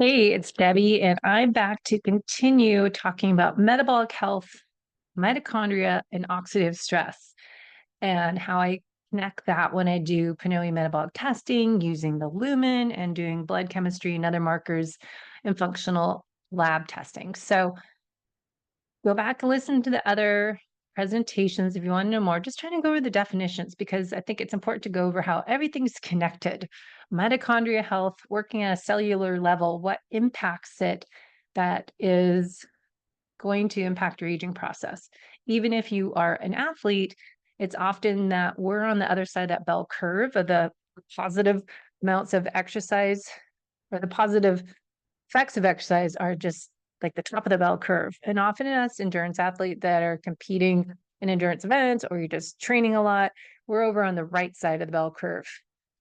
Hey, it's Debbie, and I'm back to continue talking about metabolic health, mitochondria, and oxidative stress, and how I connect that when I do Pinoy metabolic testing using the lumen and doing blood chemistry and other markers and functional lab testing. So go back and listen to the other presentations if you want to know more. Just trying to go over the definitions because I think it's important to go over how everything's connected. Mitochondria health, working at a cellular level, what impacts it that is going to impact your aging process. Even if you are an athlete, it's often that we're on the other side of that bell curve of the positive amounts of exercise, or the positive effects of exercise are just like the top of the bell curve. And often us endurance athletes that are competing in endurance events, or you're just training a lot, we're over on the right side of the bell curve,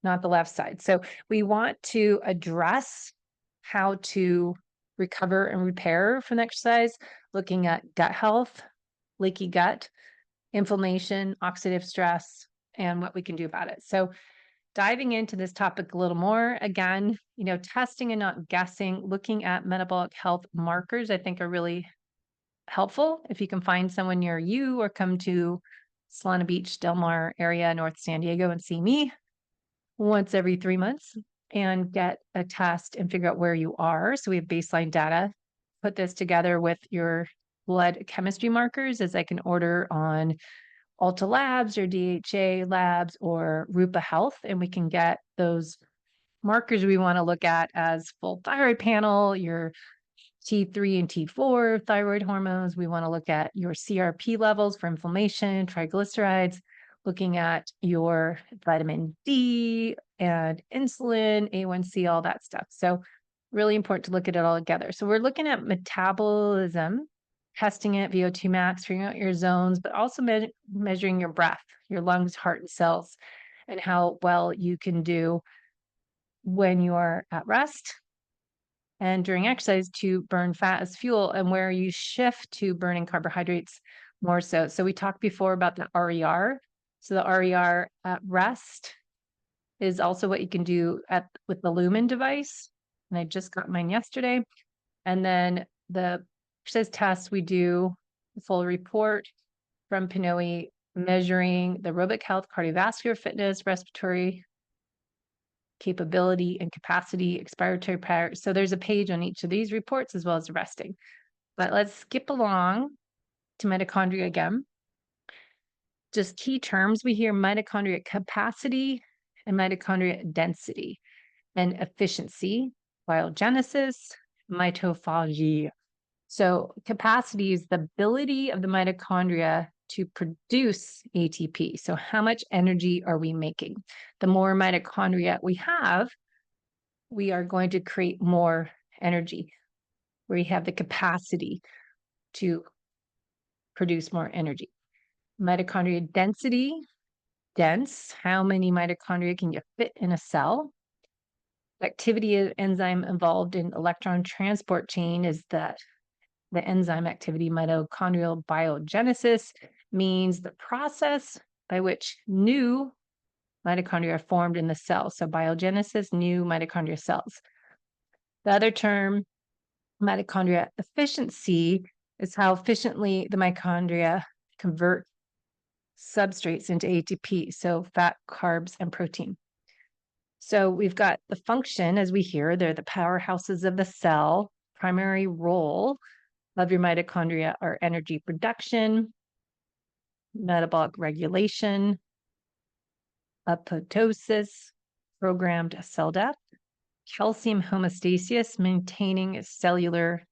not the left side. So we want to address how to recover and repair from exercise, looking at gut health, leaky gut, inflammation, oxidative stress, and what we can do about it. So diving into this topic a little more, again, testing and not guessing, looking at metabolic health markers, I think are really helpful. If you can find someone near you or come to Solana Beach, Del Mar area, North San Diego, and see me once every 3 months and get a test and figure out where you are. So we have baseline data, put this together with your blood chemistry markers as I can order on Alta Labs or DHA Labs or Rupa Health, and we can get those markers we want to look at as full thyroid panel, your T3 and T4 thyroid hormones. We want to look at your CRP levels for inflammation, triglycerides, looking at your vitamin D and insulin, A1C, all that stuff. So really important to look at it all together. So we're looking at metabolism, testing it, VO2 max, figuring out your zones, but also measuring your breath, your lungs, heart, and cells, and how well you can do when you are at rest and during exercise to burn fat as fuel, and where you shift to burning carbohydrates more so. So we talked before about the RER. So the RER at rest is also what you can do with the Lumen device. And I just got mine yesterday. And then the exercise tests, we do a full report from Pinoy measuring the aerobic health, cardiovascular fitness, respiratory capability and capacity, expiratory power. So there's a page on each of these reports as well as the resting. But let's skip along to mitochondria again. Just key terms we hear: mitochondria capacity and mitochondria density, and efficiency, biogenesis, mitophagy. So capacity is the ability of the mitochondria to produce ATP. So how much energy are we making? The more mitochondria we have, we are going to create more energy. We have the capacity to produce more energy. Mitochondria density, dense, how many mitochondria can you fit in a cell? Activity of enzyme involved in electron transport chain is that the enzyme activity. Mitochondrial biogenesis means the process by which new mitochondria are formed in the cell. So biogenesis, new mitochondria cells. The other term, mitochondria efficiency, is how efficiently the mitochondria convert substrates into ATP, so fat, carbs, and protein. So we've got the function, as we hear, they're the powerhouses of the cell. Primary role of your mitochondria are energy production, metabolic regulation, apoptosis, programmed cell death, calcium homeostasis, maintaining cellular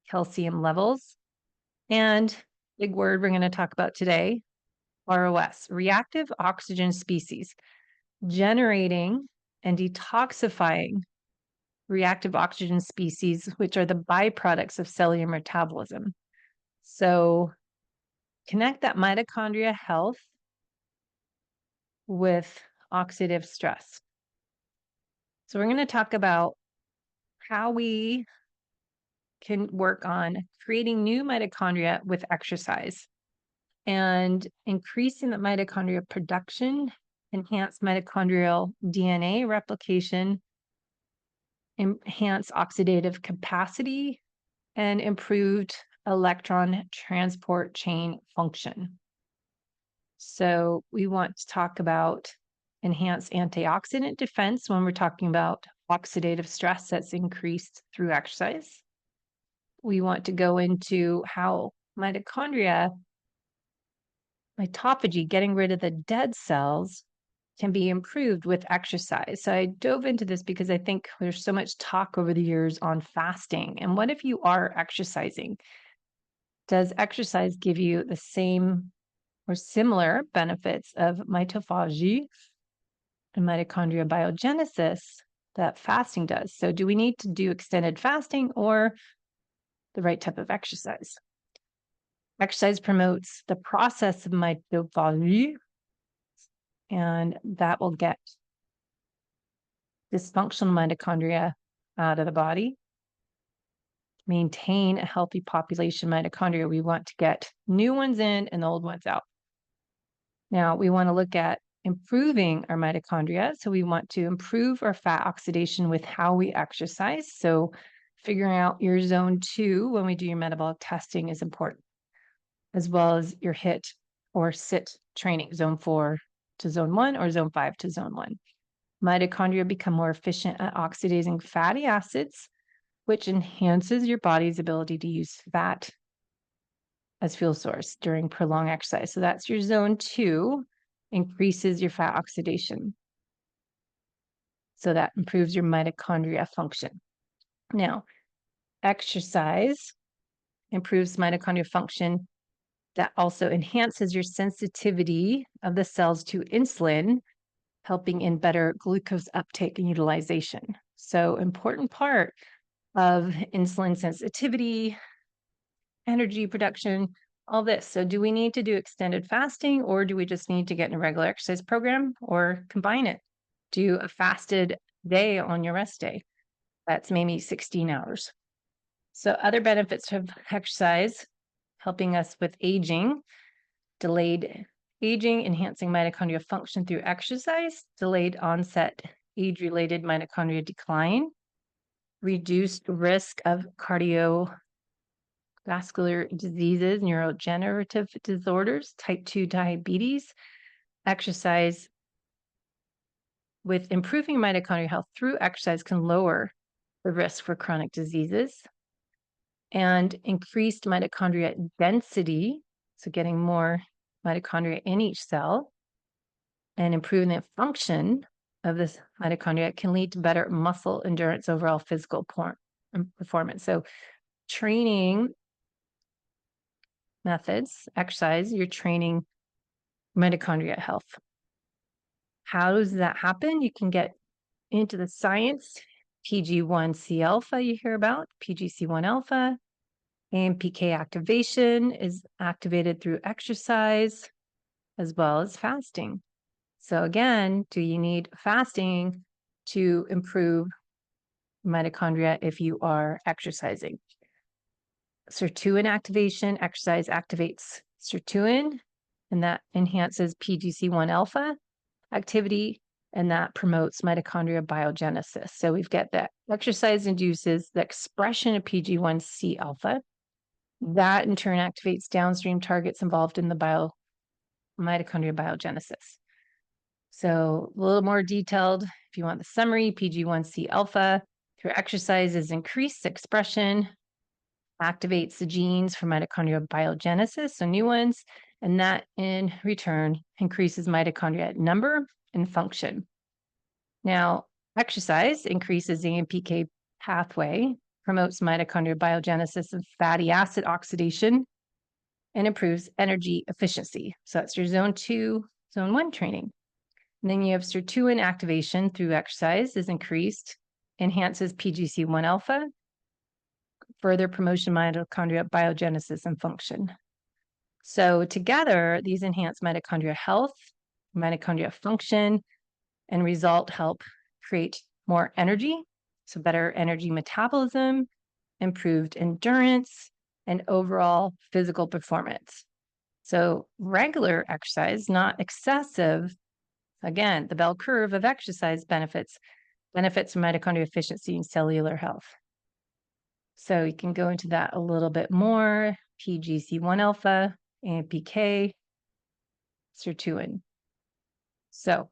calcium levels, and big word we're going to talk about today, ROS, reactive oxygen species, generating and detoxifying reactive oxygen species, which are the byproducts of cellular metabolism. So connect that mitochondria health with oxidative stress. So we're going to talk about how we can work on creating new mitochondria with exercise and increasing the mitochondria production, enhance mitochondrial DNA replication, enhanced oxidative capacity, and improved electron transport chain function. So we want to talk about enhanced antioxidant defense when we're talking about oxidative stress that's increased through exercise. We want to go into how mitochondria, mitophagy, getting rid of the dead cells, can be improved with exercise. So I dove into this because I think there's so much talk over the years on fasting. And what if you are exercising? Does exercise give you the same or similar benefits of mitophagy and mitochondria biogenesis that fasting does? So do we need to do extended fasting or the right type of exercise? Exercise promotes the process of mitophagy, and that will get dysfunctional mitochondria out of the body. Maintain a healthy population mitochondria. We want to get new ones in and the old ones out. Now, we want to look at improving our mitochondria. So we want to improve our fat oxidation with how we exercise. So figuring out your zone 2 when we do your metabolic testing is important, as well as your HIIT or SIT training, zone 4 to zone 1 or zone 5 to zone 1. Mitochondria become more efficient at oxidizing fatty acids, which enhances your body's ability to use fat as fuel source during prolonged exercise. So that's your zone 2, increases your fat oxidation. So that improves your mitochondria function. Now, exercise improves mitochondria function. That also enhances your sensitivity of the cells to insulin, helping in better glucose uptake and utilization. So important part of insulin sensitivity, energy production, all this. So do we need to do extended fasting, or do we just need to get in a regular exercise program, or combine it? Do a fasted day on your rest day. That's maybe 16 hours. So other benefits of exercise, helping us with aging, delayed aging, enhancing mitochondria function through exercise, delayed onset age-related mitochondria decline, reduced risk of cardiovascular diseases, neurodegenerative disorders, type 2 diabetes. Exercise with improving mitochondrial health through exercise can lower the risk for chronic diseases, and increased mitochondria density, so getting more mitochondria in each cell and improving the function of this mitochondria can lead to better muscle endurance, overall physical performance. So training methods, exercise, you're training mitochondria health. How does that happen? You can get into the science. PG1C alpha you hear about, PGC1 alpha, AMPK activation is activated through exercise as well as fasting. So again, do you need fasting to improve mitochondria if you are exercising? Sirtuin activation, exercise activates sirtuin, and that enhances PGC1 alpha activity, and that promotes mitochondria biogenesis. So we've got that exercise induces the expression of PG1C alpha. That in turn activates downstream targets involved in the mitochondria biogenesis. So a little more detailed, if you want the summary, PG1C alpha through exercise is increased expression, activates the genes for mitochondrial biogenesis, so new ones, and that in return increases mitochondria number and function. Now, exercise increases the AMPK pathway, promotes mitochondrial biogenesis of fatty acid oxidation, and improves energy efficiency. So that's your zone 2, zone 1 training. And then you have sirtuin activation through exercise is increased, enhances PGC1 alpha, further promotion mitochondria biogenesis and function. So together, these enhance mitochondria health, mitochondria function, and result help create more energy, so better energy metabolism, improved endurance, and overall physical performance. So regular exercise, not excessive, again, the bell curve of exercise benefits, benefits of mitochondrial efficiency and cellular health. So you can go into that a little bit more. PGC1 alpha, AMPK, sirtuin. So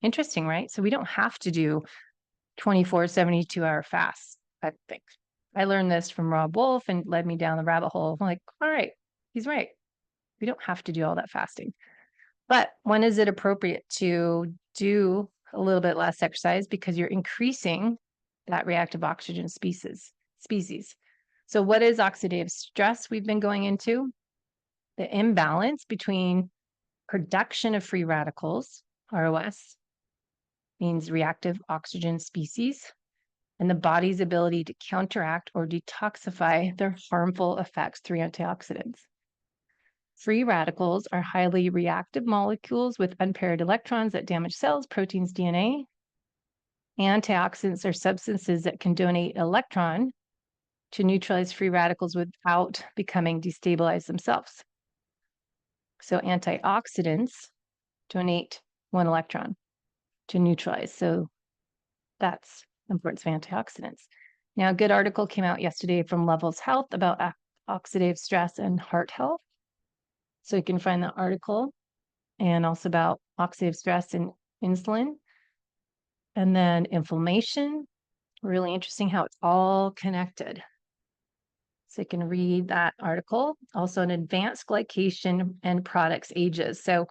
interesting, right? So we don't have to do 24, 72-hour fasts, I think. I learned this from Rob Wolf and led me down the rabbit hole. I'm like, all right, he's right. We don't have to do all that fasting. But when is it appropriate to do a little bit less exercise because you're increasing that reactive oxygen species? So what is oxidative stress we've been going into? The imbalance between production of free radicals, ROS, means reactive oxygen species, and the body's ability to counteract or detoxify their harmful effects through antioxidants. Free radicals are highly reactive molecules with unpaired electrons that damage cells, proteins, DNA. Antioxidants are substances that can donate electron to neutralize free radicals without becoming destabilized themselves. So antioxidants donate one electron to neutralize. So that's the importance of antioxidants. Now, a good article came out yesterday from Levels Health about oxidative stress and heart health. So you can find the article, and also about oxidative stress and insulin. And then inflammation, really interesting how it's all connected. So you can read that article. Also, an advanced glycation and products ages. So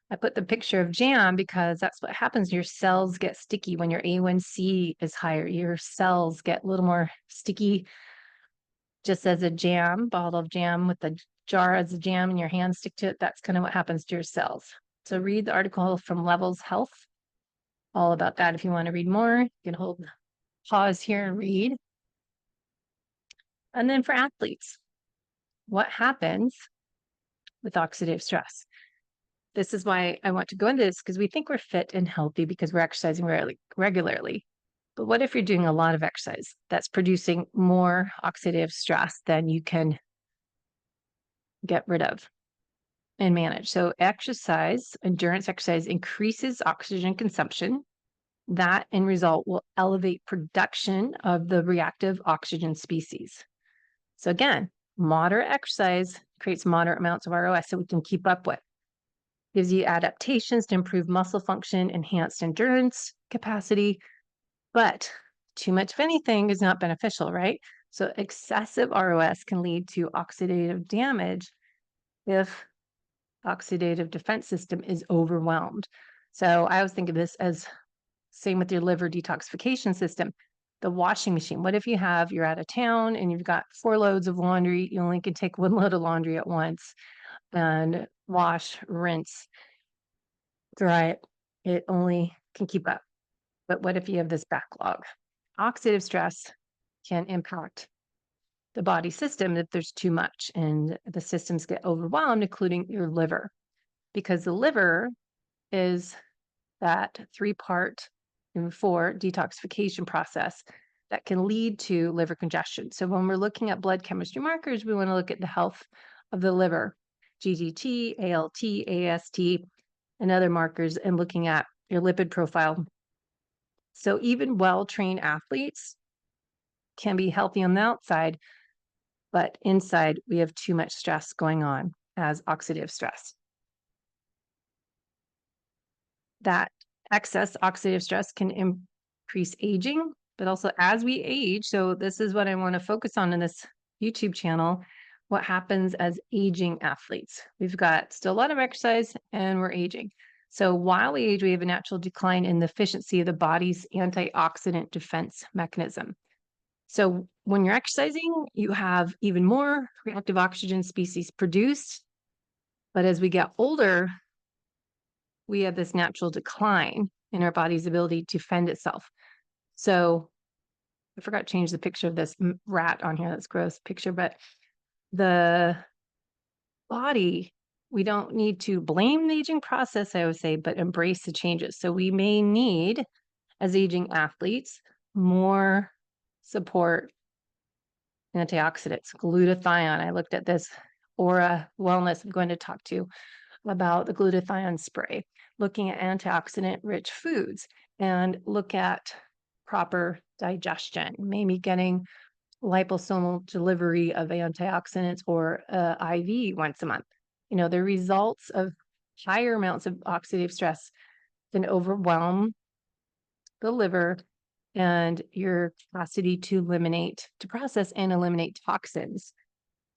I put the picture of jam because that's what happens. Your cells get sticky when your A1C is higher. Your cells get a little more sticky, just as a jam, bottle of jam with the jar as a jam and your hands stick to it. That's kind of what happens to your cells. So read the article from Levels Health, all about that. If you want to read more, you can hold pause here and read. And then for athletes, what happens with oxidative stress? This is why I want to go into this, because we think we're fit and healthy because we're exercising regularly. But what if you're doing a lot of exercise that's producing more oxidative stress than you can get rid of and manage? So exercise, endurance exercise, increases oxygen consumption. That, in result, will elevate production of the reactive oxygen species. So again, moderate exercise creates moderate amounts of ROS so we can keep up with. Gives you adaptations to improve muscle function, enhanced endurance capacity, but too much of anything is not beneficial, right? So excessive ROS can lead to oxidative damage if oxidative defense system is overwhelmed. So I always think of this as same with your liver detoxification system, the washing machine. What if you're out of town and you've got 4 loads of laundry, you only can take 1 load of laundry at once and wash, rinse, dry it. It only can keep up. But what if you have this backlog? Oxidative stress can impact the body system if there's too much, and the systems get overwhelmed, including your liver, because the liver is that 3-part and 4 detoxification process that can lead to liver congestion. So when we're looking at blood chemistry markers, we want to look at the health of the liver, GGT, ALT, AST, and other markers, and looking at your lipid profile. So even well-trained athletes can be healthy on the outside, but inside we have too much stress going on as oxidative stress. That excess oxidative stress can increase aging, but also as we age, so this is what I want to focus on in this YouTube channel, what happens as aging athletes. We've got still a lot of exercise and we're aging. So while we age, we have a natural decline in the efficiency of the body's antioxidant defense mechanism. So when you're exercising, you have even more reactive oxygen species produced. But as we get older, we have this natural decline in our body's ability to fend itself. So I forgot to change the picture of this rat on here. That's a gross picture, but the body, we don't need to blame the aging process, I would say, but embrace the changes. So we may need, as aging athletes, more support antioxidants, glutathione. I looked at this Aura Wellness. I'm going to talk to you about the glutathione spray, looking at antioxidant rich foods, and look at proper digestion, maybe getting liposomal delivery of antioxidants or IV once a month. The results of higher amounts of oxidative stress can overwhelm the liver and your capacity to process and eliminate toxins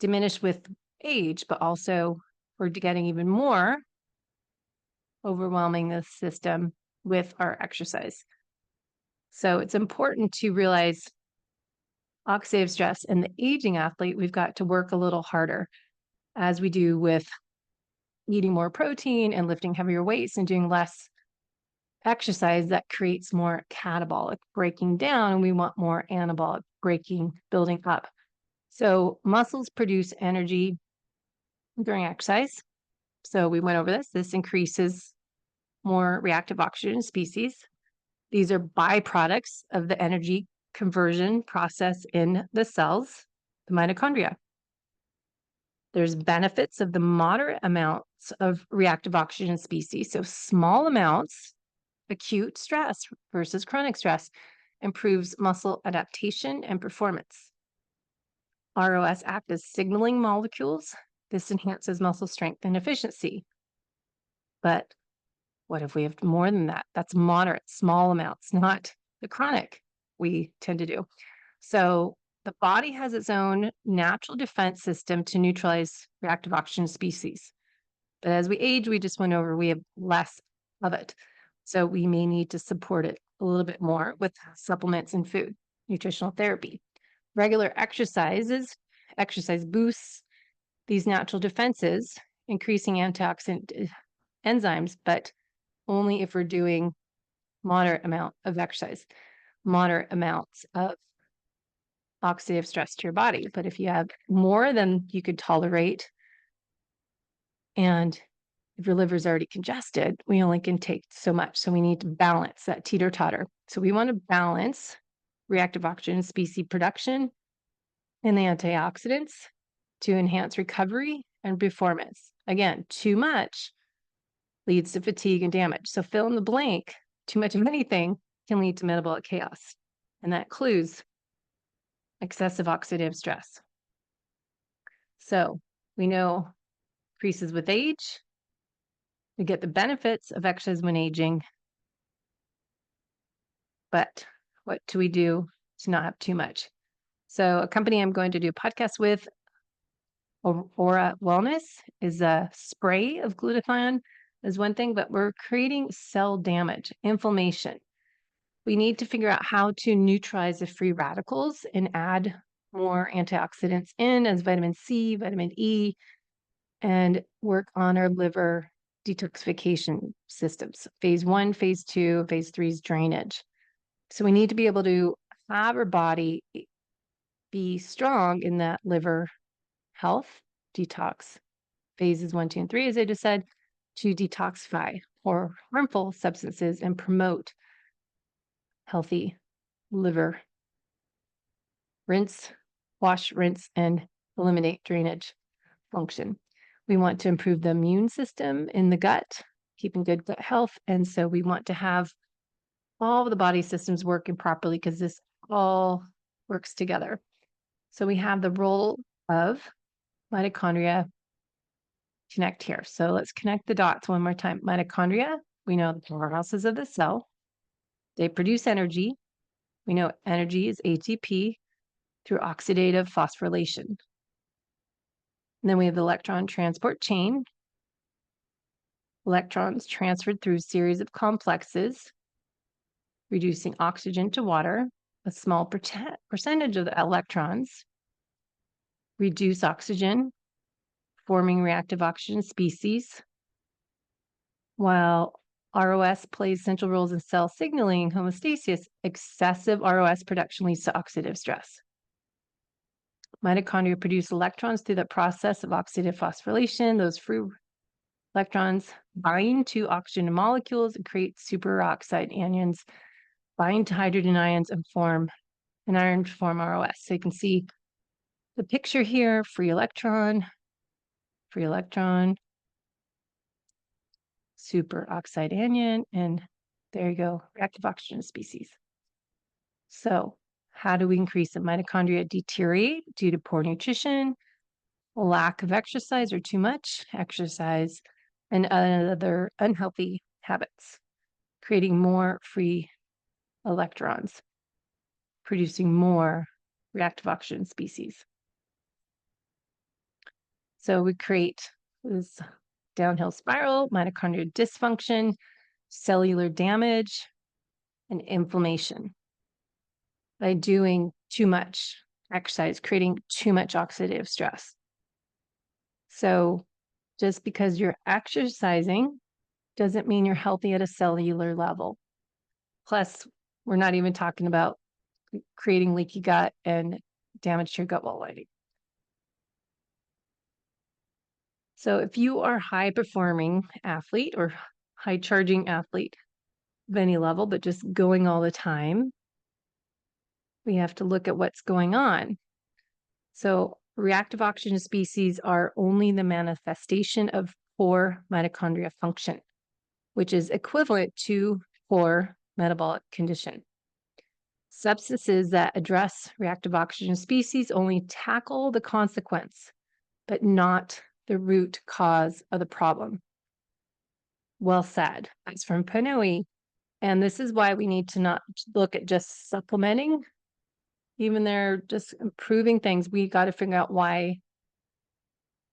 diminish with age, but also we're getting even more overwhelming the system with our exercise. So it's important to realize oxidative stress in the aging athlete, we've got to work a little harder as we do with eating more protein and lifting heavier weights and doing less exercise that creates more catabolic breaking down, and we want more anabolic building up. So muscles produce energy during exercise. So we went over this. This increases more reactive oxygen species. These are byproducts of the energy conversion process in the cells, the mitochondria. There's benefits of the moderate amounts of reactive oxygen species. So small amounts, acute stress versus chronic stress, improves muscle adaptation and performance. ROS act as signaling molecules. This enhances muscle strength and efficiency. But what if we have more than that? That's moderate, small amounts, not the chronic we tend to do. So the body has its own natural defense system to neutralize reactive oxygen species. But as we age, we just went over, we have less of it. So we may need to support it a little bit more with supplements and food, nutritional therapy. Regular exercise boosts these natural defenses, increasing antioxidant enzymes, but only if we're doing moderate amount of exercise, moderate amounts of oxidative stress to your body. But if you have more than you could tolerate, and if your liver is already congested, we only can take so much. So we need to balance that teeter-totter. So we want to balance reactive oxygen species production and the antioxidants to enhance recovery and performance. Again, too much leads to fatigue and damage. So fill in the blank, too much of anything can lead to metabolic chaos. And that includes excessive oxidative stress. So we know increases with age. We get the benefits of exercise when aging. But what do we do to not have too much? So a company I'm going to do a podcast with, Aura Wellness, is a spray of glutathione is one thing, but we're creating cell damage, inflammation. We need to figure out how to neutralize the free radicals and add more antioxidants in as vitamin C, vitamin E, and work on our liver detoxification systems. Phase 1, phase 2, phase 3 is drainage. So we need to be able to have our body be strong in that liver health detox phases 1, 2, and 3, as I just said, to detoxify or harmful substances and promote healthy liver. Wash, rinse, and eliminate drainage function. We want to improve the immune system in the gut, keeping good gut health. And so we want to have all of the body systems working properly because this all works together. So we have the role of mitochondria connect here. So let's connect the dots one more time. Mitochondria, we know the powerhouses of the cell. They produce energy. We know energy is ATP through oxidative phosphorylation. And then we have the electron transport chain. Electrons transferred through a series of complexes, reducing oxygen to water. A small percentage of the electrons reduce oxygen, forming reactive oxygen species, while ROS plays central roles in cell signaling and homeostasis. Excessive ROS production leads to oxidative stress. Mitochondria produce electrons through the process of oxidative phosphorylation. Those free electrons bind to oxygen molecules and create superoxide anions, bind to hydrogen ions and form an iron to form ROS. So you can see the picture here, free electron, superoxide anion, and there you go, reactive oxygen species. So, how do we increase it? Mitochondria deteriorate due to poor nutrition, lack of exercise or too much exercise, and other unhealthy habits, creating more free electrons, producing more reactive oxygen species. So we create this downhill spiral, mitochondrial dysfunction, cellular damage, and inflammation by doing too much exercise, creating too much oxidative stress. So just because you're exercising doesn't mean you're healthy at a cellular level. Plus, we're not even talking about creating leaky gut and damage to your gut wall lining. So if you are a high performing athlete or high charging athlete of any level, but just going all the time, we have to look at what's going on. So reactive oxygen species are only the manifestation of poor mitochondria function, which is equivalent to poor metabolic condition. Substances that address reactive oxygen species only tackle the consequence, but not the root cause of the problem. Well said. That's from Pinoy. And this is why we need to not look at just supplementing, even they're just improving things. We got to figure out, why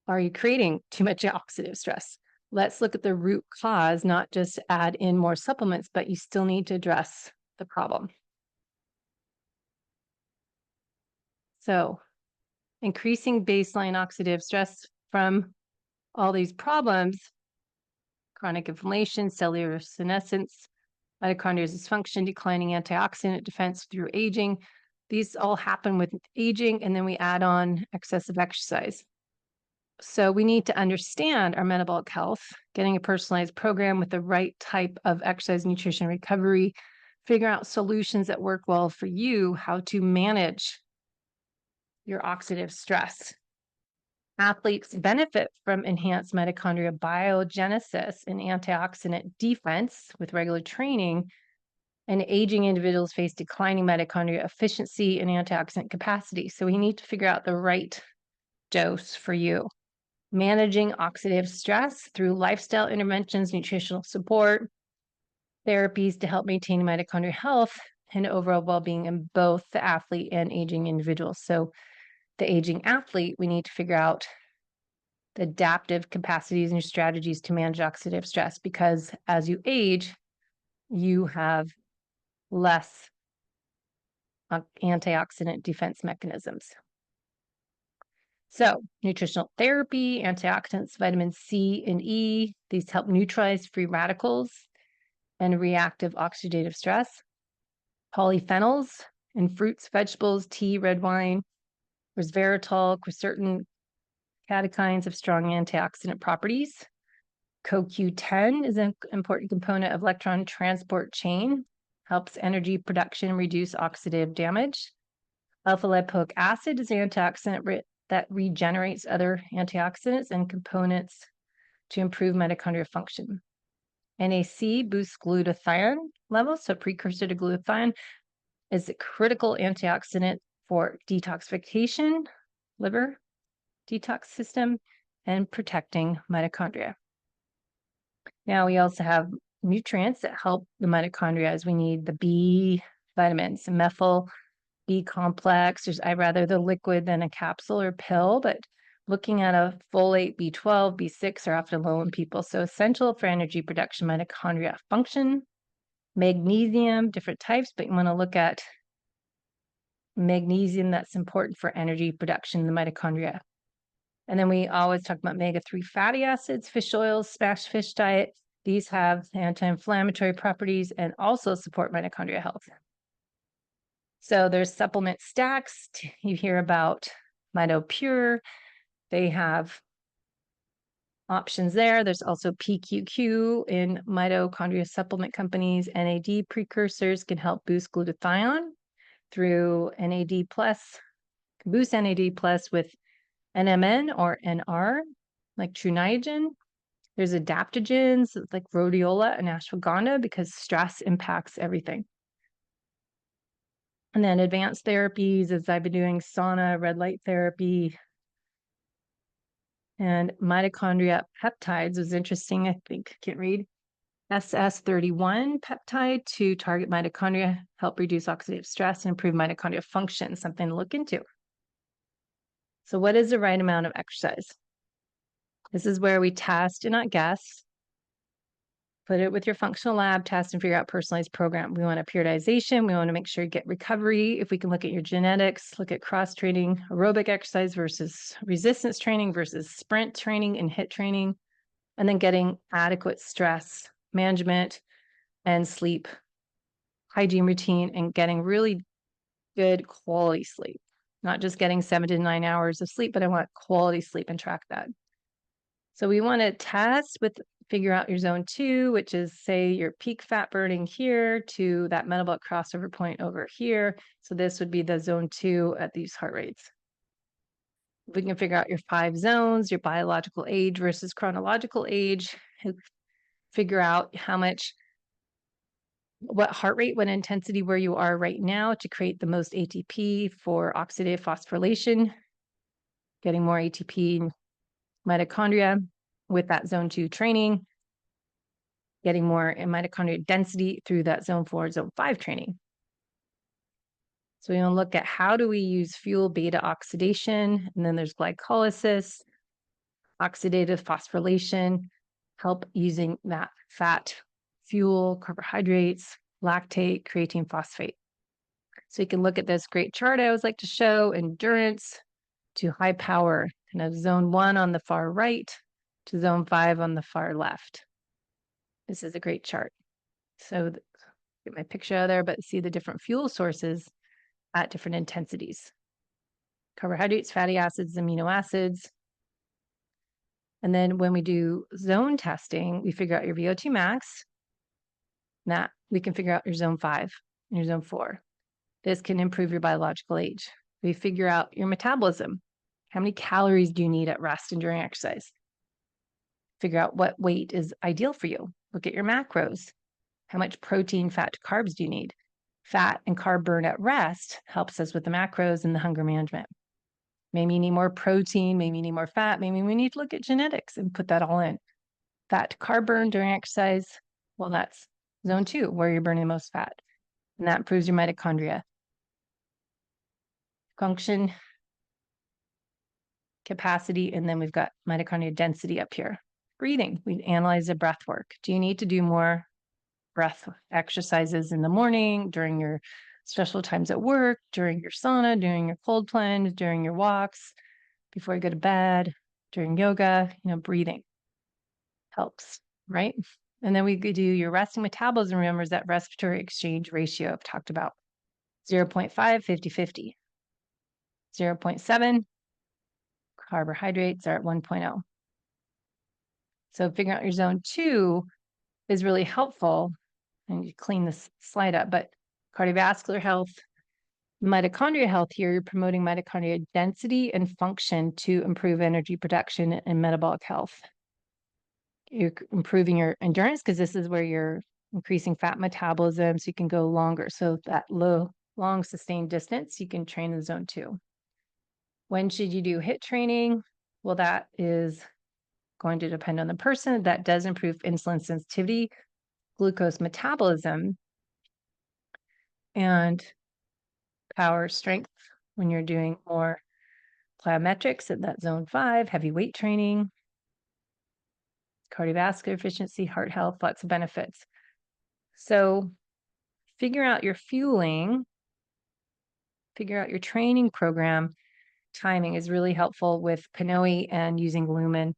are you creating too much oxidative stress? Let's look at the root cause, not just add in more supplements, but you still need to address the problem. So increasing baseline oxidative stress from all these problems, chronic inflammation, cellular senescence, mitochondrial dysfunction, declining antioxidant defense through aging. These all happen with aging, and then we add on excessive exercise. So we need to understand our metabolic health, getting a personalized program with the right type of exercise, nutrition, recovery, figure out solutions that work well for you, how to manage your oxidative stress. Athletes benefit from enhanced mitochondrial biogenesis and antioxidant defense with regular training, and aging individuals face declining mitochondrial efficiency and antioxidant capacity. So we need to figure out the right dose for you. Managing oxidative stress through lifestyle interventions, nutritional support, therapies to help maintain mitochondrial health and overall well-being in both the athlete and aging individuals. So the aging athlete, we need to figure out the adaptive capacities and your strategies to manage oxidative stress, because as you age, you have less antioxidant defense mechanisms. So nutritional therapy, antioxidants, vitamin C and E, these help neutralize free radicals and reactive oxidative stress. Polyphenols in fruits, vegetables, tea, red wine, resveratrol, quercetin, catechins have strong antioxidant properties. CoQ10 is an important component of electron transport chain, helps energy production, reduce oxidative damage. Alpha lipoic acid is an antioxidant that regenerates other antioxidants and components to improve mitochondrial function. NAC boosts glutathione levels, so precursor to glutathione, is a critical antioxidant for detoxification, liver detox system, and protecting mitochondria. Now we also have nutrients that help the mitochondria, as we need the B vitamins, methyl B complex. I'd rather the liquid than a capsule or pill, but looking at a folate, B12, B6 are often low in people. So essential for energy production, mitochondria function. Magnesium, different types, but you want to look at magnesium that's important for energy production in the mitochondria. And then we always talk about omega-3 fatty acids, fish oils, smashed fish diet. These have anti-inflammatory properties and also support mitochondrial health. So there's supplement stacks. You hear about MitoPure. They have options there. There's also PQQ in mitochondria supplement companies. NAD precursors can help boost glutathione through NAD+, boost NAD+ with NMN or NR, like True Niagen. There's adaptogens like rhodiola and ashwagandha, because stress impacts everything. And then advanced therapies, as I've been doing sauna, red light therapy, and mitochondria peptides was interesting. I think I can't read. SS31 peptide to target mitochondria, help reduce oxidative stress and improve mitochondrial function, something to look into. So what is the right amount of exercise? This is where we test and not guess. Put it with your functional lab test and figure out personalized program. We want a periodization. We want to make sure you get recovery. If we can look at your genetics, look at cross training, aerobic exercise versus resistance training versus sprint training and HIIT training, and then getting adequate stress management and sleep hygiene routine and getting really good quality sleep, not just getting 7 to 9 hours of sleep, but I want quality sleep and track that. So we want to test with figure out your zone 2, which is say your peak fat burning here to that metabolic crossover point over here. So this would be the zone 2 at these heart rates. We can figure out your 5 zones, your biological age versus chronological age, figure out what heart rate, what intensity where you are right now to create the most ATP for oxidative phosphorylation, getting more ATP mitochondria with that zone 2 training, getting more mitochondrial density through that zone 4, zone 5 training. So we want to look at how do we use fuel beta oxidation, and then there's glycolysis, oxidative phosphorylation, help using that fat fuel, carbohydrates, lactate, creatine phosphate. So you can look at this great chart I always like to show, endurance to high power, kind of zone 1 on the far right to zone 5 on the far left. This is a great chart. So get my picture out of there, but see the different fuel sources at different intensities. Carbohydrates, fatty acids, amino acids. And then when we do zone testing, we figure out your VO2 max. That we can figure out your zone 5 and your zone 4. This can improve your biological age. We figure out your metabolism. How many calories do you need at rest and during exercise? Figure out what weight is ideal for you. Look at your macros. How much protein, fat, carbs do you need? Fat and carb burn at rest helps us with the macros and the hunger management. Maybe you need more protein, maybe you need more fat, maybe we need to look at genetics and put that all in. Fat to carb burn during exercise, well, that's zone 2, where you're burning the most fat. And that improves your mitochondria function, capacity, and then we've got mitochondria density up here. Breathing, we analyze the breath work. Do you need to do more breath exercises in the morning, during your special times at work, during your sauna, during your cold plunge, during your walks, before you go to bed, during yoga? Breathing helps, right? And then we could do your resting metabolism. Remember that respiratory exchange ratio I've talked about. 0.5, 50-50. 0.7, carbohydrates are at 1.0. So figuring out your zone 2 is really helpful. And you clean this slide up, but cardiovascular health, mitochondria health here, you're promoting mitochondria density and function to improve energy production and metabolic health. You're improving your endurance because this is where you're increasing fat metabolism so you can go longer. So that long sustained distance, you can train in zone 2. When should you do HIIT training? Well, that is going to depend on the person. That does improve insulin sensitivity, glucose metabolism, and power strength when you're doing more plyometrics at that zone 5, heavy weight training, cardiovascular efficiency, heart health, lots of benefits. So figure out your fueling, figure out your training program. Timing is really helpful with Pinoe and using lumen.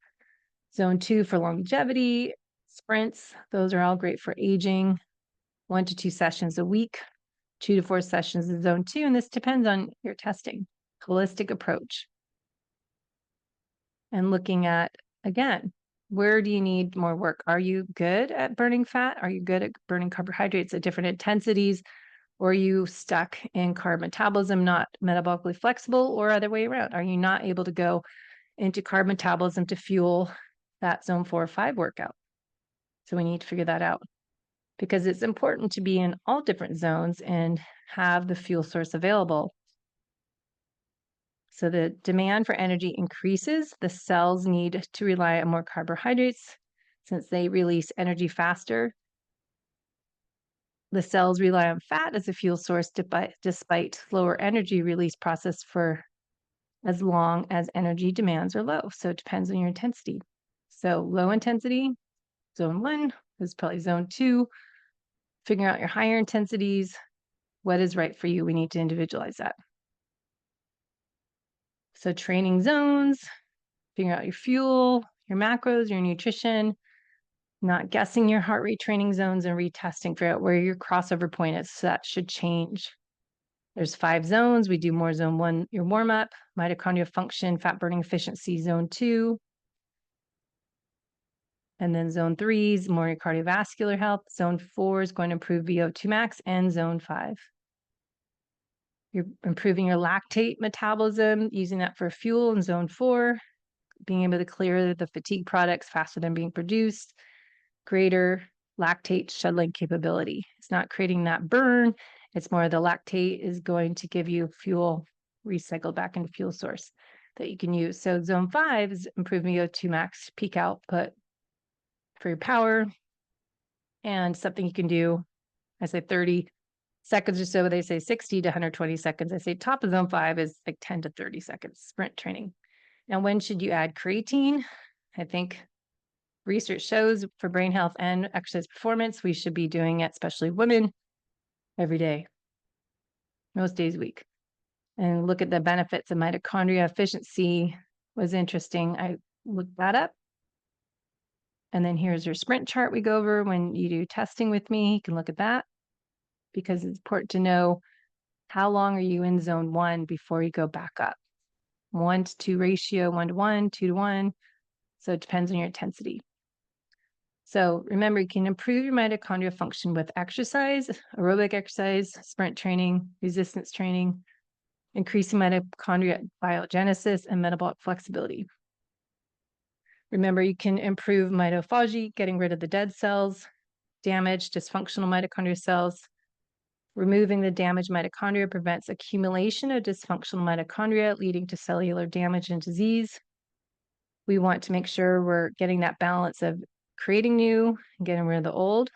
Zone 2 for longevity, sprints, those are all great for aging. 1 to 2 sessions a week, 2 to 4 sessions in zone 2, and this depends on your testing. Holistic approach. And looking at, again, where do you need more work? Are you good at burning fat? Are you good at burning carbohydrates at different intensities? Or are you stuck in carb metabolism, not metabolically flexible, or other way around? Are you not able to go into carb metabolism to fuel that zone 4 or 5 workout? So we need to figure that out. because it's important to be in all different zones and have the fuel source available. So the demand for energy increases. The cells need to rely on more carbohydrates since they release energy faster. The cells rely on fat as a fuel source despite slower energy release process for as long as energy demands are low. So it depends on your intensity. So low intensity, zone 1 is probably zone 2. Figuring out your higher intensities, what is right for you. We need to individualize that. So training zones, figuring out your fuel, your macros, your nutrition, not guessing your heart rate training zones and retesting, figure out where your crossover point is. So that should change. There's 5 zones. We do more zone 1, your warm up, mitochondrial function, fat burning efficiency, zone 2. And then zone 3 is more your cardiovascular health. Zone 4 is going to improve VO2 max, and zone 5. You're improving your lactate metabolism, using that for fuel in zone 4, being able to clear the fatigue products faster than being produced, greater lactate shuttling capability. It's not creating that burn. It's more the lactate is going to give you fuel recycled back into fuel source that you can use. So zone 5 is improving VO2 max peak output for your power, and something you can do. I say 30 seconds or so. They say 60 to 120 seconds. I say top of zone 5 is like 10 to 30 seconds sprint training. Now, when should you add creatine? I think research shows for brain health and exercise performance, we should be doing it, especially women, every day, most days a week. And look at the benefits of mitochondria efficiency was interesting. I looked that up. And then here's your sprint chart we go over when you do testing with me. You can look at that because it's important to know how long are you in zone 1 before you go back up. 1-to-2 ratio, 1-to-1, 2-to-1. So it depends on your intensity. So remember, you can improve your mitochondrial function with exercise, aerobic exercise, sprint training, resistance training, increasing mitochondria biogenesis, and metabolic flexibility. Remember, you can improve mitophagy, getting rid of the dead cells, damaged, dysfunctional mitochondrial cells. Removing the damaged mitochondria prevents accumulation of dysfunctional mitochondria, leading to cellular damage and disease. We want to make sure we're getting that balance of creating new and getting rid of the old.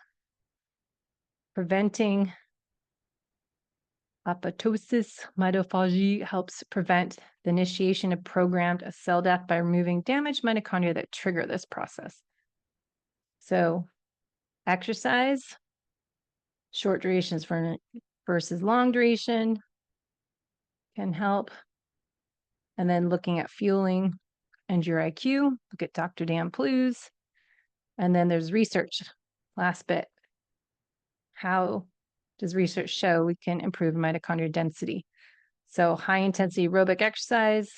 Preventing apoptosis mitophagy helps prevent the initiation of programmed cell death by removing damaged mitochondria that trigger this process. So exercise, short durations versus long duration can help. And then looking at fueling and your IQ, look at Dr. Dan Plews. And then there's research, last bit. How does research show we can improve mitochondrial density? So high intensity aerobic exercise,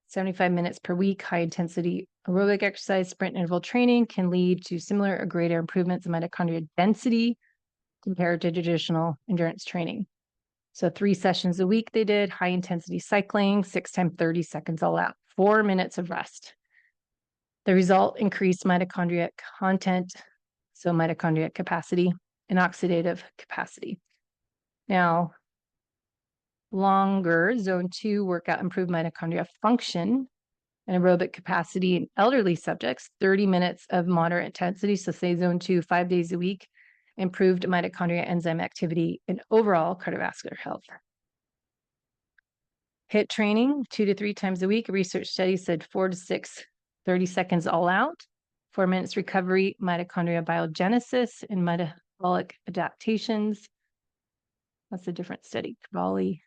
75 minutes per week, high intensity aerobic exercise, sprint interval training can lead to similar or greater improvements in mitochondrial density compared to traditional endurance training. So 3 sessions a week they did, high intensity cycling, 6 times 30 seconds all out, 4 minutes of rest. The result, increased mitochondria content, so mitochondria capacity, and oxidative capacity. Now, longer zone 2 workout improved mitochondria function and aerobic capacity in elderly subjects, 30 minutes of moderate intensity, so say zone 2, 5 days a week, improved mitochondria enzyme activity and overall cardiovascular health. HIIT training 2 to 3 times a week. A research study said 4 to 6, 30 seconds all out, 4 minutes recovery, mitochondria biogenesis and metabolic adaptations. That's a different study. Cavalli.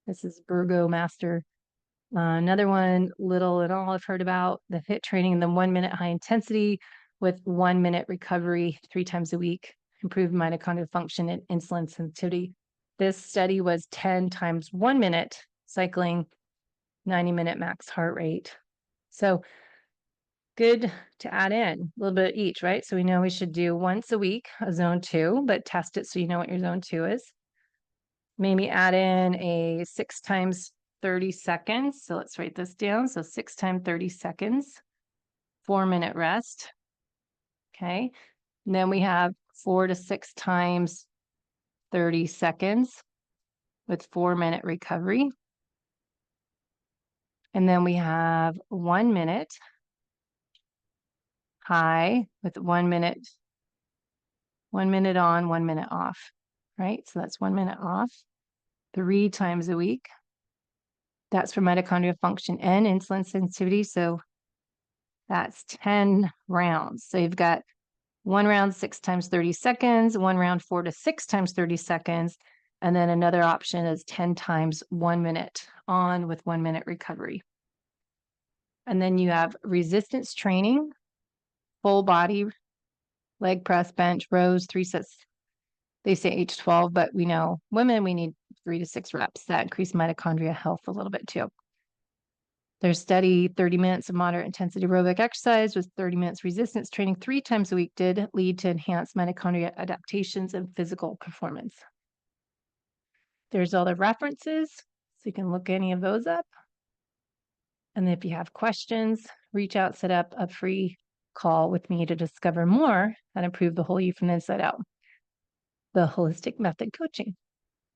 This is Burgo Master. Another one, little and all I've heard about, the HIIT training, the 1 minute high intensity with 1 minute recovery 3 times a week, improved mitochondrial function and insulin sensitivity. This study was 10 times 1 minute cycling, 90-minute max heart rate. So good to add in a little bit each, right? So we know we should do once a week a zone 2, but test it so you know what your zone 2 is. Maybe add in a 6 times 30 seconds. So let's write this down. So 6 times 30 seconds, 4 minute rest. Okay. And then we have 4 to 6 times 30 seconds with 4-minute recovery. And then we have 1 minute high with 1 minute on, 1 minute off, right? So that's 1 minute off 3 times a week. That's for mitochondrial function and insulin sensitivity. So that's 10 rounds. So you've got 1 round 6 times 30 seconds, 1 round 4 to 6 times 30 seconds, and then another option is 10 times 1 minute on with 1 minute recovery. And then you have resistance training, full body, leg press, bench, rows, 3 sets. They say age 12, but we know women, we need 3 to 6 reps. That increase mitochondria health a little bit too. Their study, 30 minutes of moderate intensity aerobic exercise with 30 minutes resistance training 3 times a week did lead to enhanced mitochondria adaptations and physical performance. There's all the references, so you can look any of those up. And if you have questions, reach out, set up a free call with me to discover more and improve the whole you from the inside out. The holistic method coaching.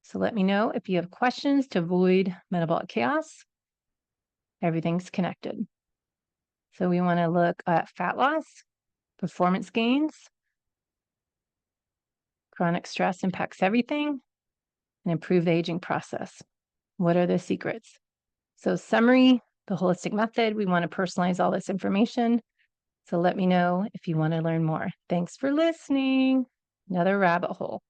So let me know if you have questions to avoid metabolic chaos. Everything's connected. So we want to look at fat loss, performance gains, chronic stress impacts everything, and improve the aging process. What are the secrets? So summary, the holistic method, we want to personalize all this information. So let me know if you want to learn more. Thanks for listening. Another rabbit hole.